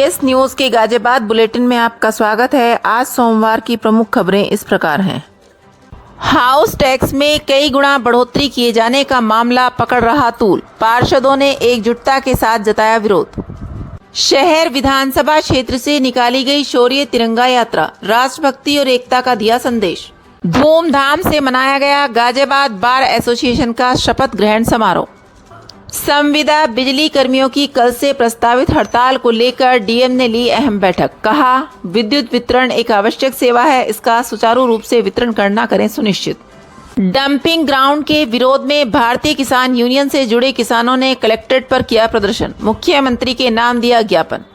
S news के Ghaziabad bulletin में आपका स्वागत है। आज सोमवार की प्रमुख खबरें इस प्रकार हैं। हाउस टैक्स में कई गुना बढ़ोतरी किए जाने का मामला पकड़ रहा तूल, पार्षदों ने एकजुटता के साथ जताया विरोध। शहर विधानसभा क्षेत्र से निकाली गई शौर्य तिरंगा यात्रा, राष्ट्रभक्ति और एकता का दिया संदेश। धूमधाम से मनाया गया गाजियाबाद बार एसोसिएशन का शपथ ग्रहण समारोह। संविदा बिजली कर्मियों की कल से प्रस्तावित हड़ताल को लेकर डीएम ने ली अहम बैठक। कहा, विद्युत वितरण एक आवश्यक सेवा है, इसका सुचारू रूप से वितरण करना करें सुनिश्चित। डंपिंग ग्राउंड के विरोध में भारतीय किसान यूनियन से जुड़े किसानों ने कलेक्ट्रेट पर किया प्रदर्शन, मुख्यमंत्री के नाम दिया ज्ञापन।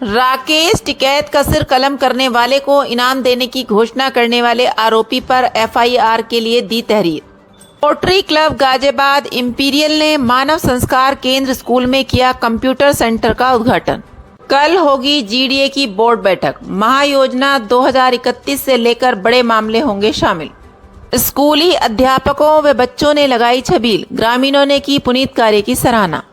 राकेश टिकैत का सिर कलम करने वाले को इनाम देने की घोषणा करने वाले आरोपी पर एफआईआर के लिए दी तहरीर। रोटरी क्लब गाजियाबाद इंपीरियल ने मानव संस्कार केंद्र स्कूल में किया कंप्यूटर सेंटर का उद्घाटन। कल होगी जीडीए की बोर्ड बैठक, महायोजना 2031 से लेकर बड़े मामले होंगे शामिल। स्कूली अध्यापकों व बच्चों ने लगाई छबील, ग्रामीणों ने की पुनीत कार्य की सराहना।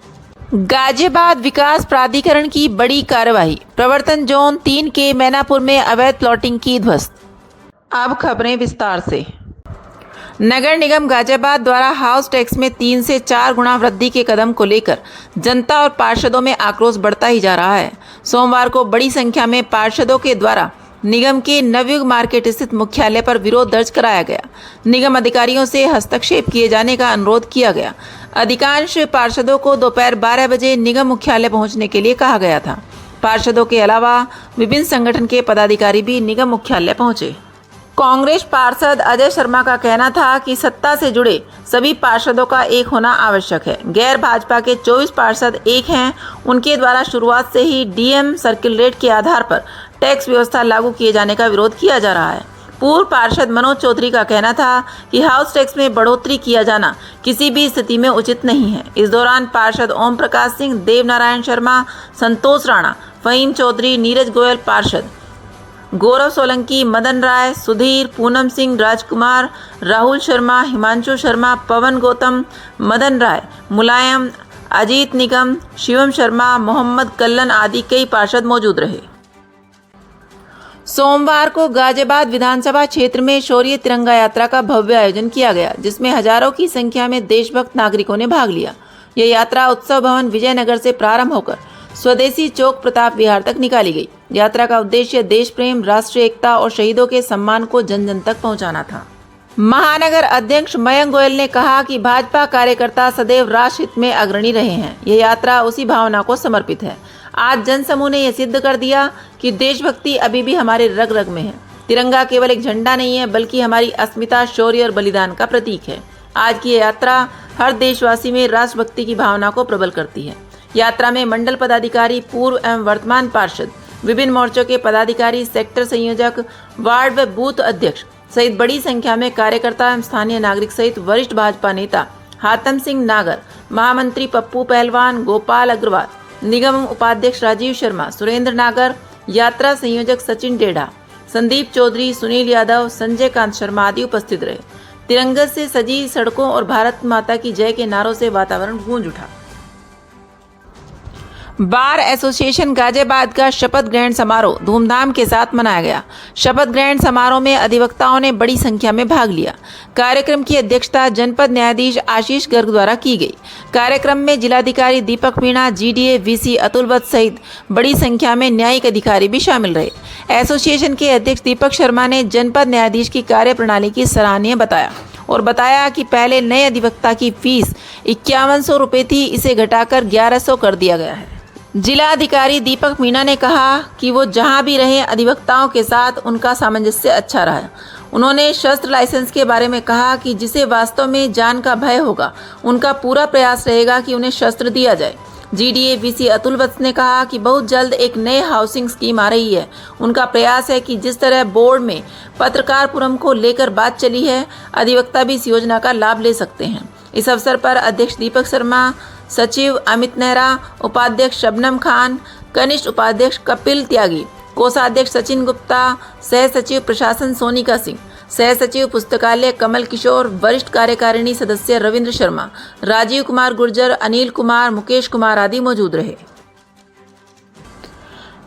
गाजियाबाद विकास प्राधिकरण की बड़ी कार्रवाई, प्रवर्तन जोन 3 के मैनापुर में अवैध प्लॉटिंग की ध्वस्त। अब खबरें विस्तार से। नगर निगम गाजियाबाद द्वारा हाउस टैक्स में 3 से 4 गुना वृद्धि के कदम को लेकर जनता और पार्षदों में आक्रोश बढ़ता ही जा रहा है। सोमवार को बड़ी संख्या में पार्षदों के द्वारा निगम के नवयुग मार्केट स्थित मुख्यालय पर विरोध दर्ज कराया गया। निगम अधिकारियों से हस्तक्षेप किए जाने का अनुरोध किया गया। अधिकांश पार्षदों को दोपहर 12 बजे निगम मुख्यालय पहुंचने के लिए कहा गया था। पार्षदों के अलावा विभिन्न संगठन के पदाधिकारी भी निगम मुख्यालय पहुंचे। कांग्रेस पार्षद अजय शर्मा का कहना था कि सत्ता से जुड़े सभी पार्षदों का एक होना आवश्यक है। गैर भाजपा के 24 पार्षद एक हैं। उनके द्वारा शुरुआत से ही डीएम सर्किल रेट के आधार पर टैक्स व्यवस्था लागू किए जाने का विरोध किया जा रहा है। पूर्व पार्षद मनोज चौधरी का कहना था कि हाउस टैक्स में बढ़ोतरी किया जाना किसी भी स्थिति में उचित नहीं है। इस दौरान पार्षद ओम प्रकाश सिंह, देव नारायण शर्मा, संतोष राणा, फहीम चौधरी, नीरज गोयल, पार्षद गौरव सोलंकी, मदन राय, सुधीर, पूनम सिंह, राजकुमार, राहुल शर्मा, हिमांशु शर्मा, पवन गौतम, मदन राय, मुलायम, अजीत निगम, शिवम शर्मा, मोहम्मद कल्लन आदि कई पार्षद मौजूद रहे। सोमवार को गाजियाबाद विधानसभा क्षेत्र में शौर्य तिरंगा यात्रा का भव्य आयोजन किया गया, जिसमें हजारों की संख्या में देशभक्त नागरिकों ने भाग लिया। यह यात्रा उत्सव भवन विजयनगर से प्रारंभ होकर स्वदेशी चौक प्रताप विहार तक निकाली गई। यात्रा का उद्देश्य देश प्रेम, राष्ट्रीय एकता और शहीदों के सम्मान को जन जन तक पहुंचाना था। महानगर अध्यक्ष मयंक गोयल ने कहा कि भाजपा कार्यकर्ता सदैव राष्ट्र हित में अग्रणी रहे हैं। यह यात्रा उसी भावना को समर्पित है। आज जनसमूह ने यह सिद्ध कर दिया कि देशभक्ति अभी भी हमारे रग रग में है। तिरंगा केवल एक झंडा नहीं है, बल्कि हमारी अस्मिता, शौर्य और बलिदान का प्रतीक है। आज की यात्रा हर देशवासी में राष्ट्रभक्ति की भावना को प्रबल करती है। यात्रा में मंडल पदाधिकारी, पूर्व एवं वर्तमान पार्षद, विभिन्न मोर्चों के पदाधिकारी, सेक्टर संयोजक, वार्ड व बूथ अध्यक्ष सहित बड़ी संख्या में कार्यकर्ता एवं स्थानीय नागरिक सहित वरिष्ठ भाजपा नेता हातम सिंह नागर, महामंत्री पप्पू पहलवान, गोपाल अग्रवाल, निगम उपाध्यक्ष राजीव शर्मा, सुरेंद्र नागर, यात्रा संयोजक सचिन डेढ़ा, संदीप चौधरी, सुनील यादव, संजय कांत शर्मा आदि उपस्थित रहे। तिरंगे से सजी सड़कों और भारत माता की जय के नारों से वातावरण गूंज उठा। बार एसोसिएशन गाजियाबाद का शपथ ग्रहण समारोह धूमधाम के साथ मनाया गया। शपथ ग्रहण समारोह में अधिवक्ताओं ने बड़ी संख्या में भाग लिया। कार्यक्रम की अध्यक्षता जनपद न्यायाधीश आशीष गर्ग द्वारा की गई। कार्यक्रम में जिलाधिकारी दीपक मीणा, जीडीए वीसी अतुल वत्स सहित बड़ी संख्या में न्यायिक अधिकारी भी शामिल रहे। एसोसिएशन के अध्यक्ष दीपक शर्मा ने जनपद न्यायाधीश की कार्यप्रणाली की सराहनीय बताया और बताया कि पहले नए अधिवक्ता की फीस 5100 रुपये थी, इसे घटाकर 1100 कर दिया गया है। जिलाधिकारी दीपक मीणा ने कहा कि वो जहां भी रहे अधिवक्ताओं के साथ उनका सामंजस्य अच्छा रहा। उन्होंने शस्त्र लाइसेंस के बारे में कहा कि जिसे वास्तव में जान का भय होगा, उनका पूरा प्रयास रहेगा कि उन्हें शस्त्र दिया जाए। जीडीए वीसी अतुल वत्स ने कहा कि बहुत जल्द एक नए हाउसिंग स्कीम आ रही है। उनका प्रयास है कि जिस तरह बोर्ड में पत्रकारपुरम को लेकर बात चली है, अधिवक्ता भी इस योजना का लाभ ले सकते हैं। इस अवसर पर अध्यक्ष दीपक शर्मा, सचिव अमित नेहरा, उपाध्यक्ष शबनम खान, कनिष्ठ उपाध्यक्ष कपिल त्यागी, कोषाध्यक्ष सचिन गुप्ता, सह सचिव प्रशासन सोनिका सिंह, सह सचिव पुस्तकालय कमल किशोर, वरिष्ठ कार्यकारिणी सदस्य रविंद्र शर्मा, राजीव कुमार गुर्जर, अनिल कुमार, मुकेश कुमार आदि मौजूद रहे।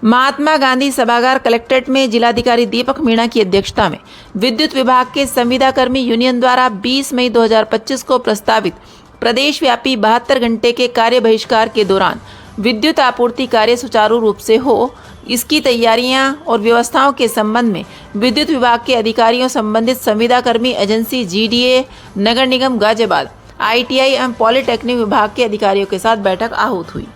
महात्मा गांधी सभागार कलेक्ट्रेट में जिलाधिकारी दीपक मीणा की अध्यक्षता में विद्युत विभाग के संविदाकर्मी यूनियन द्वारा 20 मई 2025 को प्रस्तावित प्रदेश व्यापी 72 घंटे के कार्य बहिष्कार के दौरान विद्युत आपूर्ति कार्य सुचारू रूप से हो, इसकी तैयारियां और व्यवस्थाओं के संबंध में विद्युत विभाग के अधिकारियों, संबंधित संविदाकर्मी एजेंसी, जीडीए, नगर निगम गाजियाबाद, आईटीआई एवं पॉलिटेक्निक विभाग के अधिकारियों के साथ बैठक आहूत हुई।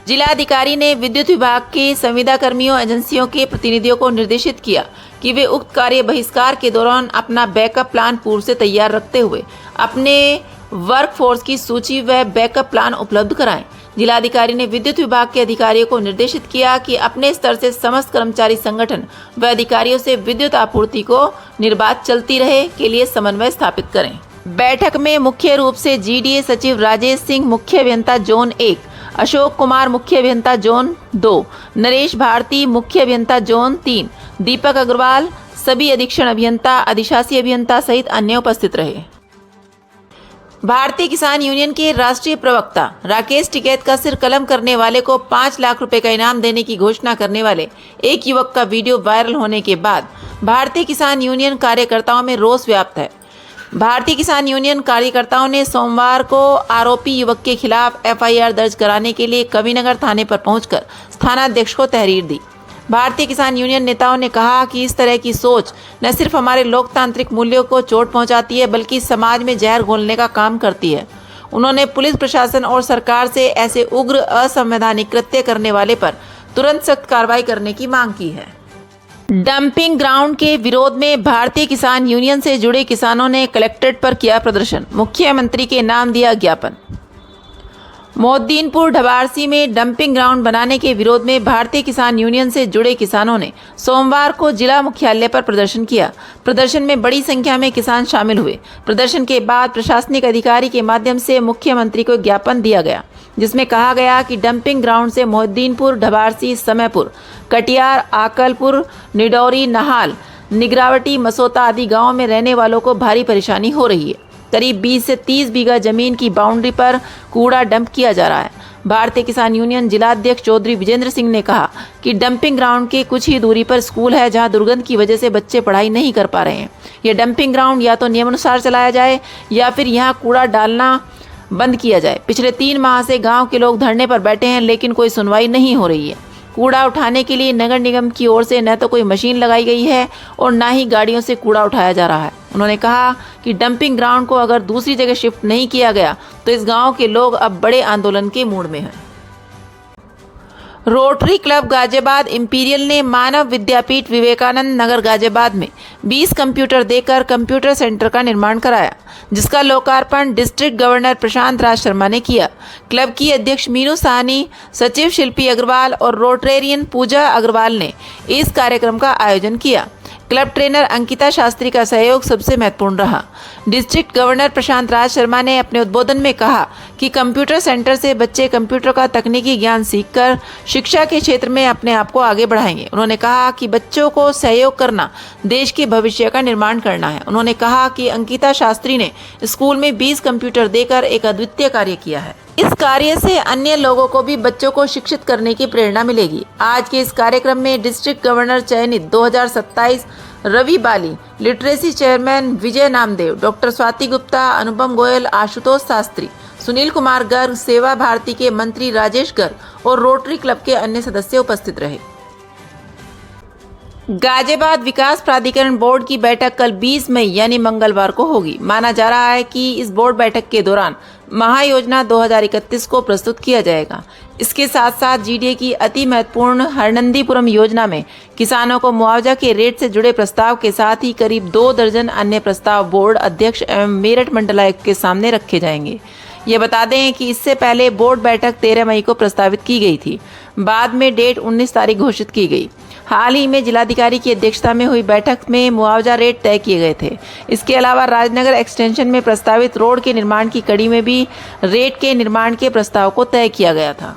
जिलाधिकारी ने विद्युत विभाग के संविदाकर्मियों, एजेंसियों के प्रतिनिधियों को निर्देशित किया कि वे उक्त कार्य बहिष्कार के दौरान अपना बैकअप प्लान पूर्व से तैयार रखते हुए अपने वर्कफोर्स की सूची व बैकअप प्लान उपलब्ध कराएं। जिलाधिकारी ने विद्युत विभाग के अधिकारियों को निर्देशित किया कि अपने स्तर से समस्त कर्मचारी संगठन व अधिकारियों से विद्युत आपूर्ति को निर्बाध चलती रहे के लिए समन्वय स्थापित करें। बैठक में मुख्य रूप से जीडीए सचिव राजेश सिंह, मुख्य अभियंता जोन 1, अशोक कुमार, मुख्य अभियंता जोन 2, नरेश भारती, मुख्य अभियंता जोन 3, दीपक अग्रवाल, सभी अधीक्षण अभियंता, अधिशासी अभियंता सहित अन्य उपस्थित रहे। भारतीय किसान यूनियन के राष्ट्रीय प्रवक्ता राकेश टिकैत का सिर कलम करने वाले को 5 लाख रुपए का इनाम देने की घोषणा करने वाले एक युवक का वीडियो वायरल होने के बाद भारतीय किसान यूनियन कार्यकर्ताओं में रोष व्याप्त है। भारतीय किसान यूनियन कार्यकर्ताओं ने सोमवार को आरोपी युवक के खिलाफ एफआईआर दर्ज कराने के लिए कविनगर थाने पर पहुंचकर थानाध्यक्ष को तहरीर दी। भारतीय किसान यूनियन नेताओं ने कहा कि इस तरह की सोच न सिर्फ हमारे लोकतांत्रिक मूल्यों को चोट पहुंचाती है, बल्कि समाज में जहर घोलने का काम करती है। उन्होंने पुलिस प्रशासन और सरकार से ऐसे उग्र असंवैधानिक कृत्य करने वाले पर तुरंत सख्त कार्रवाई करने की मांग की है। डंपिंग ग्राउंड के विरोध में भारतीय किसान यूनियन से जुड़े किसानों ने कलेक्ट्रेट पर किया प्रदर्शन, मुख्यमंत्री के नाम दिया ज्ञापन। मोहद्दीनपुर ढबारसी में डंपिंग ग्राउंड बनाने के विरोध में भारतीय किसान यूनियन से जुड़े किसानों ने सोमवार को जिला मुख्यालय पर प्रदर्शन किया। प्रदर्शन में बड़ी संख्या में किसान शामिल हुए। प्रदर्शन के बाद प्रशासनिक अधिकारी के माध्यम से मुख्यमंत्री को ज्ञापन दिया गया, जिसमें कहा गया कि डंपिंग ग्राउंड से मोहद्दीनपुर, ढबारसी, समयपुर, कटियार, आकलपुर, निडौरी, नहाल, निगरावटी, मसोता आदि गाँव में रहने वालों को भारी परेशानी हो रही है। करीब 20 से 30 बीघा जमीन की बाउंड्री पर कूड़ा डंप किया जा रहा है। भारतीय किसान यूनियन जिलाध्यक्ष चौधरी विजेंद्र सिंह ने कहा कि डंपिंग ग्राउंड के कुछ ही दूरी पर स्कूल है, जहां दुर्गंध की वजह से बच्चे पढ़ाई नहीं कर पा रहे हैं। यह डंपिंग ग्राउंड या तो नियमानुसार चलाया जाए या फिर यहां कूड़ा डालना बंद किया जाए। पिछले 3 माह से गाँव के लोग धरने पर बैठे हैं, लेकिन कोई सुनवाई नहीं हो रही है। कूड़ा उठाने के लिए नगर निगम की ओर से न तो कोई मशीन लगाई गई है और न ही गाड़ियों से कूड़ा उठाया जा रहा है। उन्होंने कहा कि डंपिंग ग्राउंड को अगर दूसरी जगह शिफ्ट नहीं किया गया तो इस गांव के लोग अब बड़े आंदोलन के मूड में हैं। रोटरी क्लब गाजियाबाद इंपीरियल ने मानव विद्यापीठ विवेकानंद नगर गाजियाबाद में 20 कंप्यूटर देकर कंप्यूटर सेंटर का निर्माण कराया, जिसका लोकार्पण डिस्ट्रिक्ट गवर्नर प्रशांत राज शर्मा ने किया। क्लब की अध्यक्ष मीनू साहनी, सचिव शिल्पी अग्रवाल और रोटेरियन पूजा अग्रवाल ने इस कार्यक्रम का आयोजन किया। क्लब ट्रेनर अंकिता शास्त्री का सहयोग सबसे महत्वपूर्ण रहा। डिस्ट्रिक्ट गवर्नर प्रशांत राज शर्मा ने अपने उद्बोधन में कहा कि कंप्यूटर सेंटर से बच्चे कंप्यूटर का तकनीकी ज्ञान सीखकर शिक्षा के क्षेत्र में अपने आप को आगे बढ़ाएंगे। उन्होंने कहा कि बच्चों को सहयोग करना देश के भविष्य का निर्माण करना है। उन्होंने कहा कि अंकिता शास्त्री ने स्कूल में 20 कंप्यूटर देकर एक अद्वितीय कार्य किया है। इस कार्य से अन्य लोगों को भी बच्चों को शिक्षित करने की प्रेरणा मिलेगी। आज के इस कार्यक्रम में डिस्ट्रिक्ट गवर्नर चयनित 2027 रवि बाली, लिटरेसी चेयरमैन विजय नामदेव, डॉक्टर स्वाति गुप्ता, अनुपम गोयल, आशुतोष शास्त्री, सुनील कुमार गर्ग, सेवा भारती के मंत्री राजेश गर्ग और रोटरी क्लब के अन्य सदस्य उपस्थित रहे। गाजियाबाद विकास प्राधिकरण बोर्ड की बैठक कल 20 मई यानी मंगलवार को होगी। माना जा रहा है कि इस बोर्ड बैठक के दौरान महायोजना 2031 को प्रस्तुत किया जाएगा। इसके साथ साथ जीडीए की अति महत्वपूर्ण हरनंदीपुरम योजना में किसानों को मुआवजा के रेट से जुड़े प्रस्ताव के साथ ही करीब 2 दर्जन अन्य प्रस्ताव बोर्ड अध्यक्ष एवं मेरठ मंडलायुक्त के सामने रखे जाएंगे। ये बता दें कि इससे पहले बोर्ड बैठक 13 मई को प्रस्तावित की गई थी। बाद में डेट 19 तारीख घोषित की गई। हाल ही में जिलाधिकारी की अध्यक्षता में हुई बैठक में मुआवजा रेट तय किए गए थे। इसके अलावा राजनगर एक्सटेंशन में प्रस्तावित रोड के निर्माण की कड़ी में भी रेट के निर्माण के प्रस्ताव को तय किया गया था।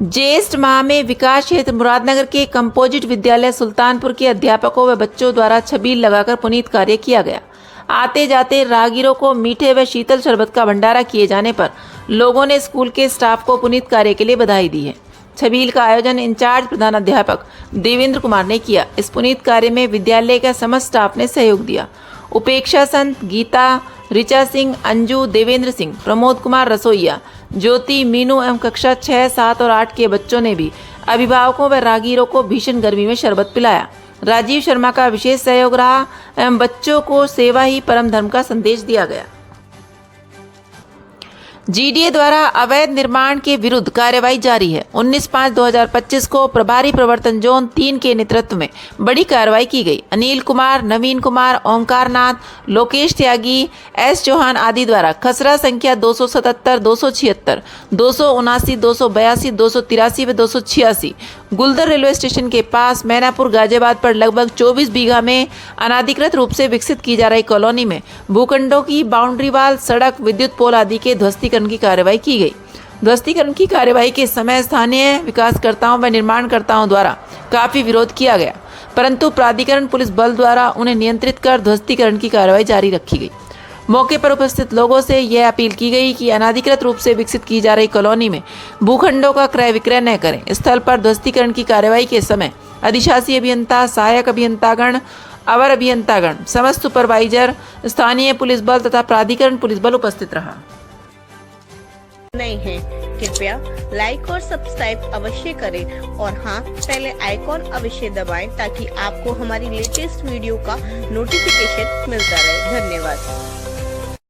ज्येष्ठ माह में विकास क्षेत्र मुरादनगर के कंपोजिट विद्यालय सुल्तानपुर के अध्यापकों व बच्चों द्वारा छबील लगाकर पुनीत कार्य किया गया। आते जाते राहगीरों को मीठे व शीतल शरबत का भंडारा किए जाने पर लोगों ने स्कूल के स्टाफ को पुनीत कार्य के लिए बधाई दी है। छबील का आयोजन इंचार्ज प्रधानाध्यापक देवेंद्र कुमार ने किया। इस पुनीत कार्य में विद्यालय का समस्त स्टाफ ने सहयोग दिया। उपेक्षा संत, गीता, ऋचा सिंह, अंजू, देवेंद्र सिंह, प्रमोद कुमार रसोइया, ज्योति, मीनू एवं कक्षा 6, 7 और 8 के बच्चों ने भी अभिभावकों व राहगीरों को भीषण गर्मी में शरबत पिलाया। राजीव शर्मा का विशेष सहयोग रहा एवं बच्चों को सेवा ही परम धर्म का संदेश दिया गया। जीडीए द्वारा अवैध निर्माण के विरुद्ध कार्रवाई जारी है। 19/5/2025 को प्रभारी प्रवर्तन जोन 3 के नेतृत्व में बड़ी कार्रवाई की गई। अनिल कुमार, नवीन कुमार, ओंकार नाथ, लोकेश त्यागी, एस चौहान आदि द्वारा खसरा संख्या 277, 276, 279, 282, 283 व 286 गुलदर रेलवे स्टेशन के पास मैनापुर गाजियाबाद पर लगभग 24 बीघा में अनाधिकृत रूप से विकसित की जा रही कॉलोनी में भूखंडों की बाउंड्री वाल, सड़क, विद्युत पोल आदि के ध्वस्तीकरण की कार्रवाई की गई। ध्वस्तीकरण की कार्रवाई के समय स्थानीय विकासकर्ताओं व निर्माणकर्ताओं द्वारा काफी विरोध किया गया, परंतु प्राधिकरण पुलिस बल द्वारा उन्हें नियंत्रित कर ध्वस्तीकरण की कार्रवाई जारी रखी गई। मौके पर उपस्थित लोगों से यह अपील की गई कि अनाधिकृत रूप से विकसित की जा रही कॉलोनी में भूखंडों का क्रय विक्रय न करें। स्थल पर ध्वस्तीकरण की कार्रवाई के समय अधिशासी अभियंता, सहायक अभियंतागण, अवर अभियंतागण, समस्त सुपरवाइजर, स्थानीय पुलिस बल तथा प्राधिकरण पुलिस बल उपस्थित रहा। नहीं है कृपया लाइक और सब्सक्राइब अवश्य करें और हाँ, पहले आइकॉन अवश्य दबाएं ताकि आपको हमारी लेटेस्ट वीडियो का नोटिफिकेशन मिलता रहे। धन्यवाद।